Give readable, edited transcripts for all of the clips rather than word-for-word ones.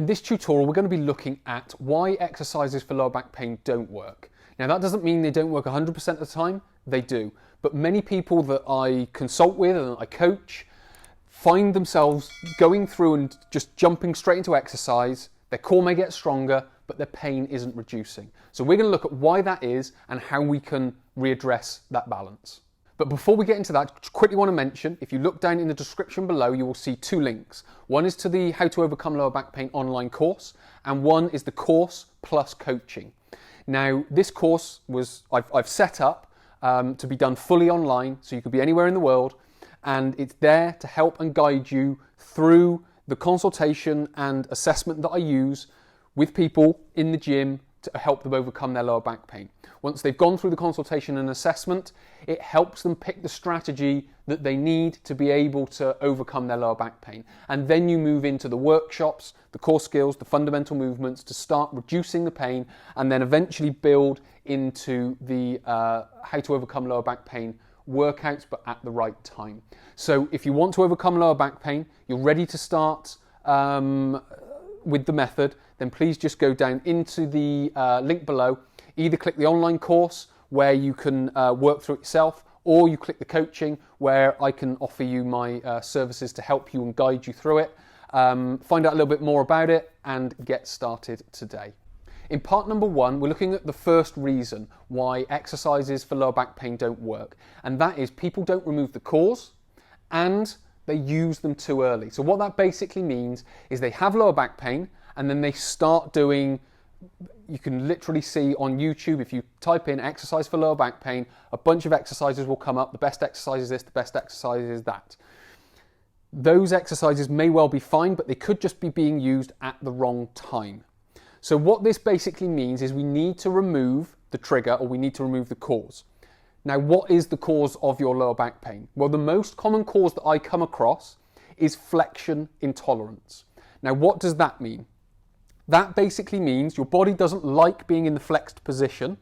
In this tutorial, we're going to be looking at why exercises for lower back pain don't work. Now, that doesn't mean they don't work 100% of the time, they do. But many people that I consult with and I coach find themselves going through and just jumping straight into exercise. Their core may get stronger, but their pain isn't reducing. So we're going to look at why that is and how we can readdress that balance. But before we get into that, I quickly want to mention, if you look down in the description below, you will see two links. One is to the How to Overcome Lower Back Pain online course, and one is the course plus coaching. Now, this course I've set up to be done fully online, so you could be anywhere in the world, and it's there to help and guide you through the consultation and assessment that I use with people in the gym to help them overcome their lower back pain. Once they've gone through the consultation and assessment, it helps them pick the strategy that they need to be able to overcome their lower back pain. And then you move into the workshops, the core skills, the fundamental movements to start reducing the pain, and then eventually build into the How to Overcome Lower Back Pain workouts, but at the right time. So if you want to overcome lower back pain, you're ready to start with the method, then please just go down into the link below. Either click the online course where you can work through it yourself, or you click the coaching where I can offer you my services to help you and guide you through it. Find out a little bit more about it and get started today. In part number one, we're looking at the first reason why exercises for lower back pain don't work, and that is people don't remove the cause and they use them too early. So what that basically means is they have lower back pain and then they start doing, you can literally see on YouTube, if you type in exercise for lower back pain, a bunch of exercises will come up. The best exercise is this, the best exercise is that. Those exercises may well be fine, but they could just be being used at the wrong time. So what this basically means is we need to remove the trigger, or we need to remove the cause. Now, what is the cause of your lower back pain? Well, the most common cause that I come across is flexion intolerance. Now, what does that mean? That basically means your body doesn't like being in the flexed position,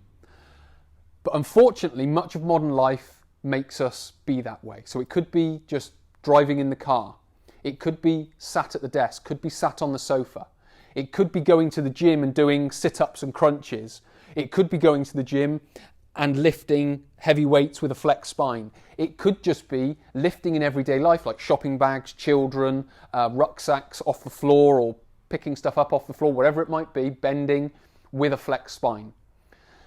but unfortunately, much of modern life makes us be that way. So it could be just driving in the car. It could be sat at the desk, could be sat on the sofa. It could be going to the gym and doing sit-ups and crunches. It could be going to the gym and lifting heavy weights with a flexed spine. It could just be lifting in everyday life, like shopping bags, children, rucksacks off the floor, or picking stuff up off the floor, whatever it might be, bending with a flexed spine.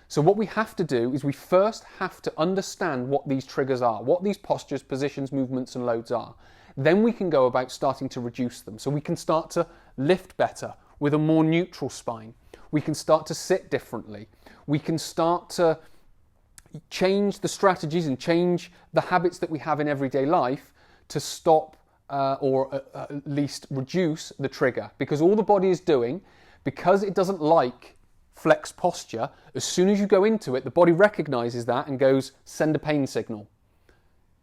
So what we have to do is we first have to understand what these triggers are, what these postures, positions, movements and loads are. Then we can go about starting to reduce them. So we can start to lift better with a more neutral spine. We can start to sit differently. We can start to change the strategies and change the habits that we have in everyday life to stop or at least reduce the trigger. Because all the body is doing, because it doesn't like flexed posture, as soon as you go into it, the body recognizes that and goes, send a pain signal.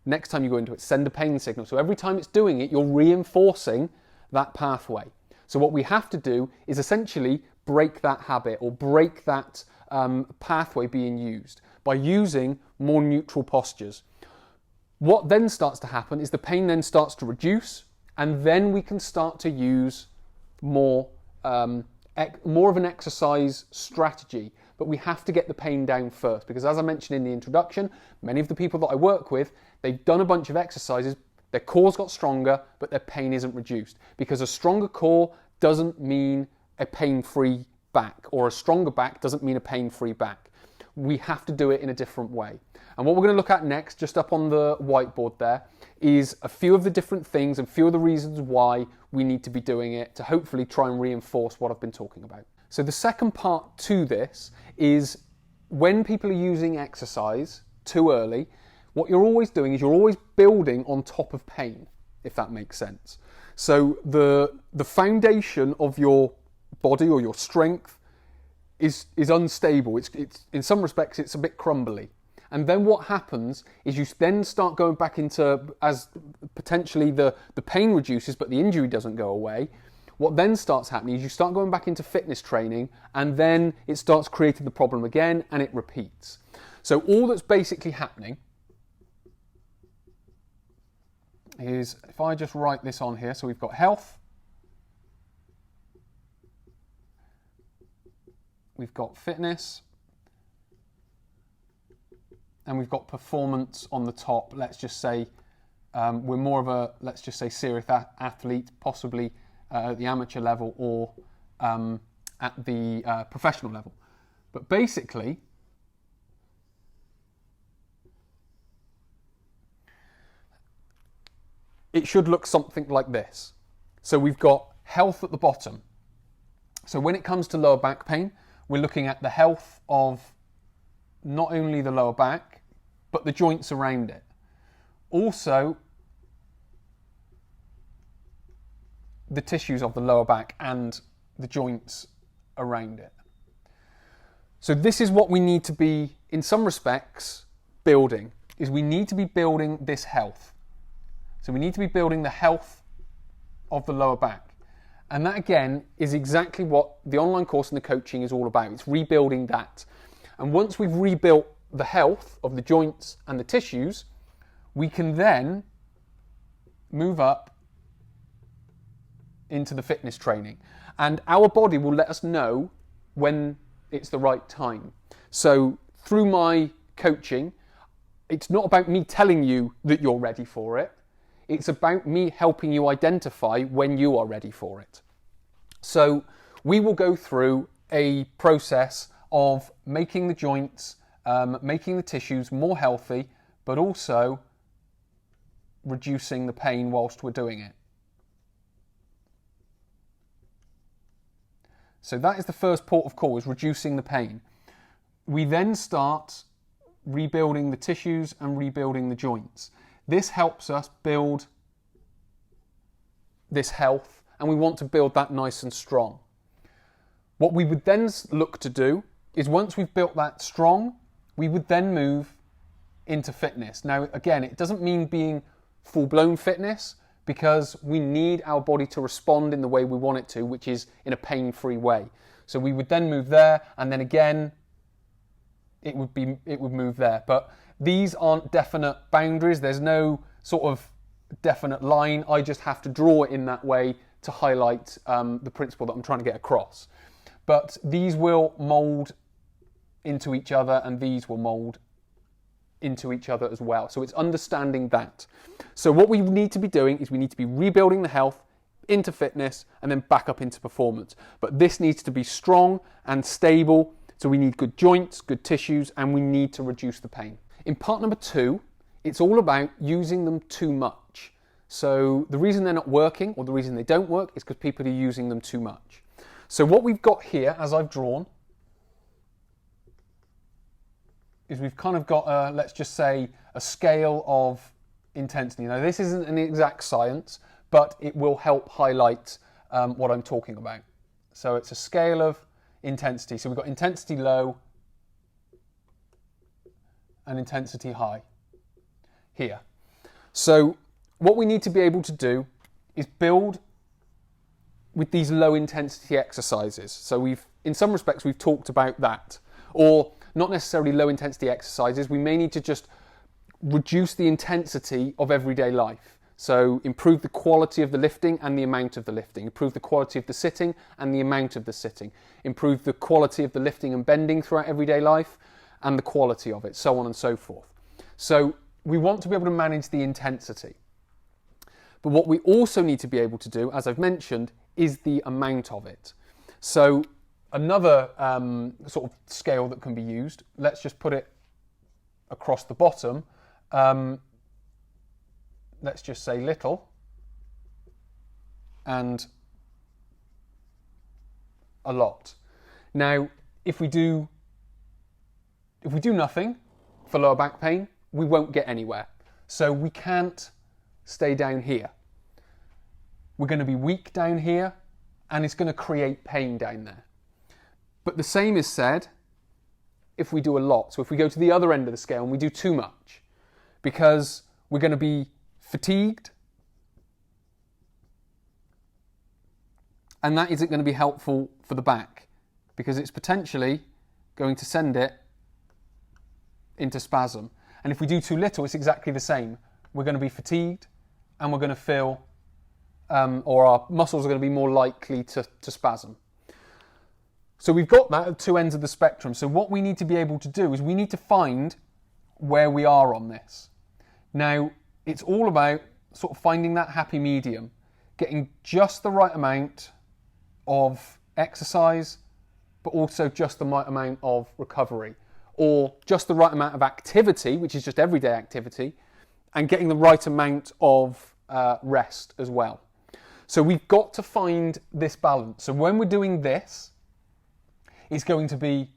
Next time you go into it, send a pain signal. So every time it's doing it, you're reinforcing that pathway. So what we have to do is essentially break that habit or break that pathway being used by using more neutral postures. What then starts to happen is the pain then starts to reduce, and then we can start to use more of an exercise strategy. But we have to get the pain down first, because as I mentioned in the introduction, many of the people that I work with, they've done a bunch of exercises, their core's got stronger, but their pain isn't reduced. Because a stronger core doesn't mean a pain-free back, or a stronger back doesn't mean a pain-free back. We have to do it in a different way. And what we're going to look at next, just up on the whiteboard there, is a few of the different things and a few of the reasons why we need to be doing it to hopefully try and reinforce what I've been talking about. So the second part to this is when people are using exercise too early, what you're always doing is you're always building on top of pain, if that makes sense. So the foundation of your body or your strength is unstable. It's in some respects it's a bit crumbly. And then what happens is you then start going back into, as potentially the pain reduces but the injury doesn't go away, what then starts happening is you start going back into fitness training, and then it starts creating the problem again and it repeats. So all that's basically happening is, if I just write this on here, so we've got health, we've got fitness, and we've got performance on the top. Let's just say we're more of a, let's just say, serious athlete, possibly at the amateur level or at the professional level. But basically, it should look something like this. So we've got health at the bottom. So when it comes to lower back pain, we're looking at the health of not only the lower back, but the joints around it. Also, the tissues of the lower back and the joints around it. So this is what we need to be, in some respects, building, is we need to be building this health. So we need to be building the health of the lower back. And that, again, is exactly what the online course and the coaching is all about. It's rebuilding that. And once we've rebuilt the health of the joints and the tissues, we can then move up into the fitness training. And our body will let us know when it's the right time. So through my coaching, it's not about me telling you that you're ready for it. It's about me helping you identify when you are ready for it. So we will go through a process of making the joints, making the tissues more healthy, but also reducing the pain whilst we're doing it. So that is the first port of call, is reducing the pain. We then start rebuilding the tissues and rebuilding the joints. This helps us build this health, and we want to build that nice and strong. What we would then look to do is, once we've built that strong, we would then move into fitness. Now, again, it doesn't mean being full-blown fitness, because we need our body to respond in the way we want it to, which is in a pain-free way. So we would then move there, and then again, it would move there. But these aren't definite boundaries. There's no sort of definite line. I just have to draw it in that way to highlight the principle that I'm trying to get across. But these will mold into each other, and these will mold into each other as well. So it's understanding that. So what we need to be doing is we need to be rebuilding the health into fitness and then back up into performance. But this needs to be strong and stable. So we need good joints, good tissues, and we need to reduce the pain. In part number 2, it's all about using them too much. So the reason they're not working, or the reason they don't work, is because people are using them too much. So what we've got here, as I've drawn, is we've kind of got, let's just say, a scale of intensity. Now, this isn't an exact science, but it will help highlight what I'm talking about. So it's a scale of intensity. So we've got intensity low and intensity high here. So what we need to be able to do is build with these low intensity exercises. So in some respects, we've talked about that. Or not necessarily low intensity exercises. We may need to just reduce the intensity of everyday life. So improve the quality of the lifting and the amount of the lifting. Improve the quality of the sitting and the amount of the sitting. Improve the quality of the lifting and bending throughout everyday life and the quality of it, so on and so forth. So we want to be able to manage the intensity. But what we also need to be able to do, as I've mentioned, is the amount of it. So another sort of scale that can be used, let's just put it across the bottom. Let's just say little and a lot. Now, if we do nothing for lower back pain, we won't get anywhere. So we can't stay down here. We're going to be weak down here, and it's going to create pain down there. But the same is said if we do a lot. So if we go to the other end of the scale and we do too much, because we're going to be fatigued, and that isn't going to be helpful for the back, because it's potentially going to send it into spasm. And if we do too little, it's exactly the same. We're going to be fatigued, and we're going to feel, or our muscles are going to be more likely to spasm. So we've got that at two ends of the spectrum. So what we need to be able to do is we need to find where we are on this. Now, it's all about sort of finding that happy medium, getting just the right amount of exercise, but also just the right amount of recovery, or just the right amount of activity, which is just everyday activity, and getting the right amount of rest as well. So we've got to find this balance. So when we're doing this, it's going to be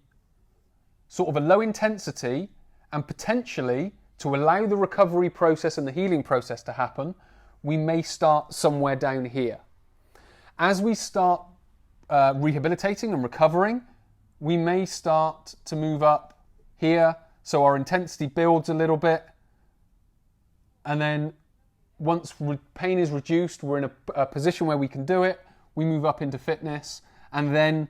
sort of a low intensity, and potentially to allow the recovery process and the healing process to happen, we may start somewhere down here. As we start rehabilitating and recovering, we may start to move up here, so our intensity builds a little bit, and then once pain is reduced, we're in a position where we can do it, we move up into fitness, and then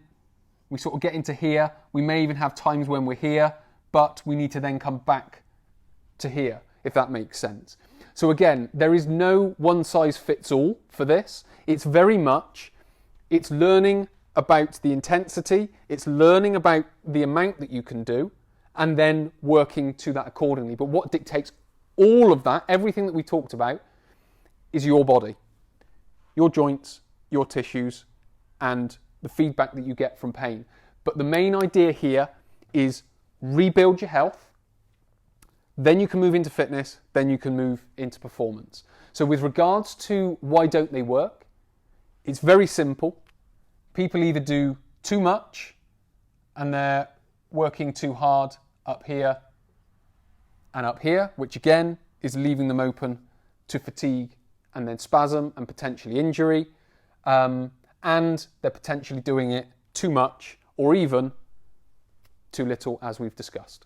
we sort of get into here. We may even have times when we're here, but we need to then come back to here, if that makes sense. So again, there is no one size fits all for this. It's very much, it's learning about the intensity, it's learning about the amount that you can do, and then working to that accordingly. But what dictates all of that, everything that we talked about, is your body, your joints, your tissues, and the feedback that you get from pain. But the main idea here is rebuild your health, then you can move into fitness, then you can move into performance. So with regards to why don't they work, it's very simple. People either do too much and they're working too hard up here and up here, which again is leaving them open to fatigue and then spasm and potentially injury. And they're potentially doing it too much or even too little, as we've discussed.